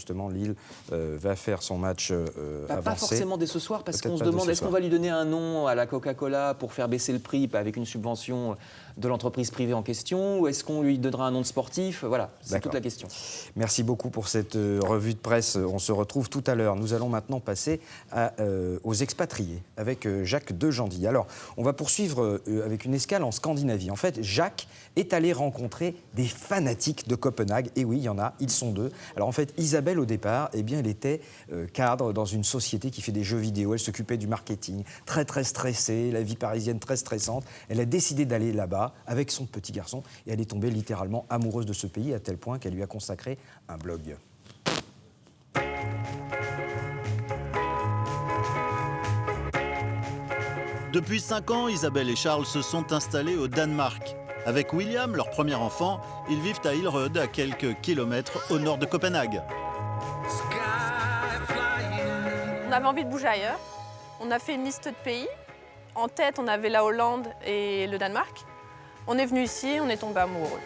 justement, Lille va faire son match avancé. Pas forcément dès ce soir, parce qu'on se pas demande, dès ce est-ce qu'on soir. va lui donner un nom à la Coca-Cola pour faire baisser le prix avec une subvention de l'entreprise privée en question, ou est-ce qu'on lui donnera un nom de sportif? Voilà, c'est toute la question. Merci beaucoup pour cette revue de presse. On se retrouve tout à l'heure. Nous allons maintenant passer aux expatriés avec Jacques Dejandy. Alors, on va poursuivre avec une escale en Scandinavie. En fait, Jacques est allé rencontrer des fanatiques de Copenhague. Et oui, il y en a, ils sont deux. Alors en fait, Isabelle, au départ, eh bien, elle était cadre dans une société qui fait des jeux vidéo. Elle s'occupait du marketing, très très stressée, la vie parisienne très stressante. Elle a décidé d'aller là-bas avec son petit garçon et elle est tombée littéralement amoureuse de ce pays à tel point qu'elle lui a consacré un blog. Depuis 5 ans, Isabelle et Charles se sont installés au Danemark. Avec William, leur premier enfant, ils vivent à Hillerød, à quelques kilomètres au nord de Copenhague. On avait envie de bouger ailleurs. On a fait une liste de pays. En tête, on avait la Hollande et le Danemark. On est venu ici, on est tombé amoureux.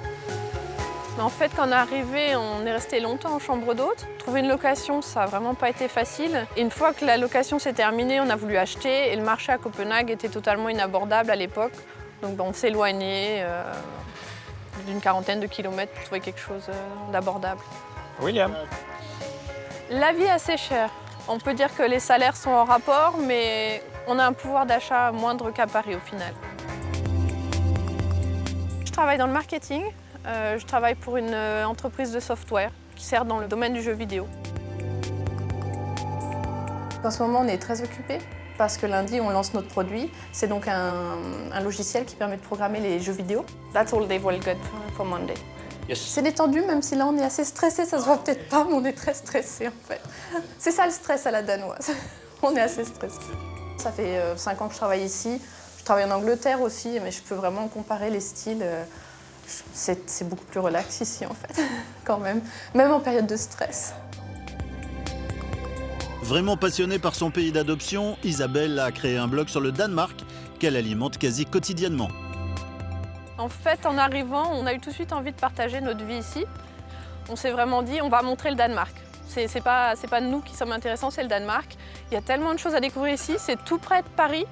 Mais en fait, quand on est arrivé, on est resté longtemps en chambre d'hôte. Trouver une location, ça n'a vraiment pas été facile. Et une fois que la location s'est terminée, on a voulu acheter et le marché à Copenhague était totalement inabordable à l'époque. Donc on s'est éloigné d'une quarantaine de kilomètres pour trouver quelque chose d'abordable. William. La vie est assez chère. On peut dire que les salaires sont en rapport, mais on a un pouvoir d'achat moindre qu'à Paris au final. Je travaille dans le marketing. Je travaille pour une entreprise de software qui sert dans le domaine du jeu vidéo. En ce moment, on est très occupés parce que lundi, on lance notre produit. C'est donc un logiciel qui permet de programmer les jeux vidéo. That's all they've well got for Monday. Yes. C'est détendu, même si là, on est assez stressé. Ça se voit peut-être pas, mais on est très stressé en fait. C'est ça le stress à la danoise. On est assez stressé. Ça fait 5 ans que je travaille ici. Je travaille en Angleterre aussi, mais je peux vraiment comparer les styles. C'est beaucoup plus relax ici, en fait, quand même en période de stress. Vraiment passionnée par son pays d'adoption, Isabelle a créé un blog sur le Danemark qu'elle alimente quasi quotidiennement. En fait, en arrivant, on a eu tout de suite envie de partager notre vie ici. On s'est vraiment dit, on va montrer le Danemark. C'est pas nous qui sommes intéressants, c'est le Danemark. Il y a tellement de choses à découvrir ici, c'est tout près de Paris.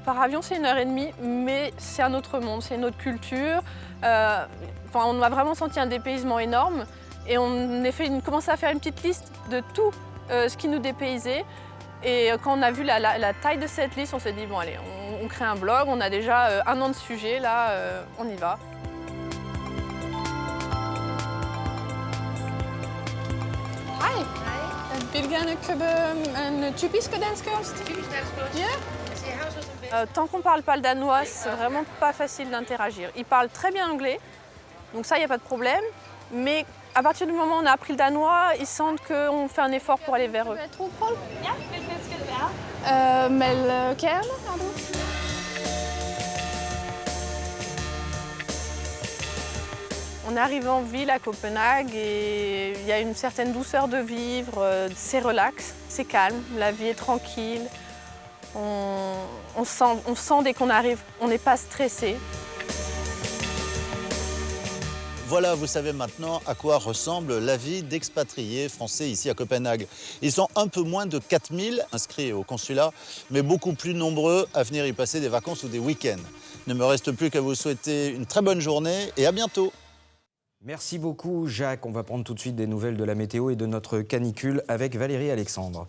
Par avion, c'est 1h30, mais c'est un autre monde, c'est une autre culture. On a vraiment senti un dépaysement énorme et on a commencé à faire une petite liste de tout ce qui nous dépaysait. Et quand on a vu la taille de cette liste, on s'est dit, bon allez, on crée un blog, on a déjà 1 an de sujet, là, on y va. Hi! Vil gerne købe en typisk dansk ost? Tant qu'on ne parle pas le danois, c'est vraiment pas facile d'interagir. Ils parlent très bien anglais, donc ça, il n'y a pas de problème. Mais à partir du moment où on a appris le danois, ils sentent qu'on fait un effort pour aller vers eux. On arrive en ville à Copenhague et il y a une certaine douceur de vivre, c'est relax, c'est calme, la vie est tranquille. On sent dès qu'on arrive, on n'est pas stressé. Voilà, vous savez maintenant à quoi ressemble la vie d'expatriés français ici à Copenhague. Ils sont un peu moins de 4000 inscrits au consulat, mais beaucoup plus nombreux à venir y passer des vacances ou des week-ends. Il ne me reste plus qu'à vous souhaiter une très bonne journée et à bientôt. Merci beaucoup Jacques. On va prendre tout de suite des nouvelles de la météo et de notre canicule avec Valérie Alexandre.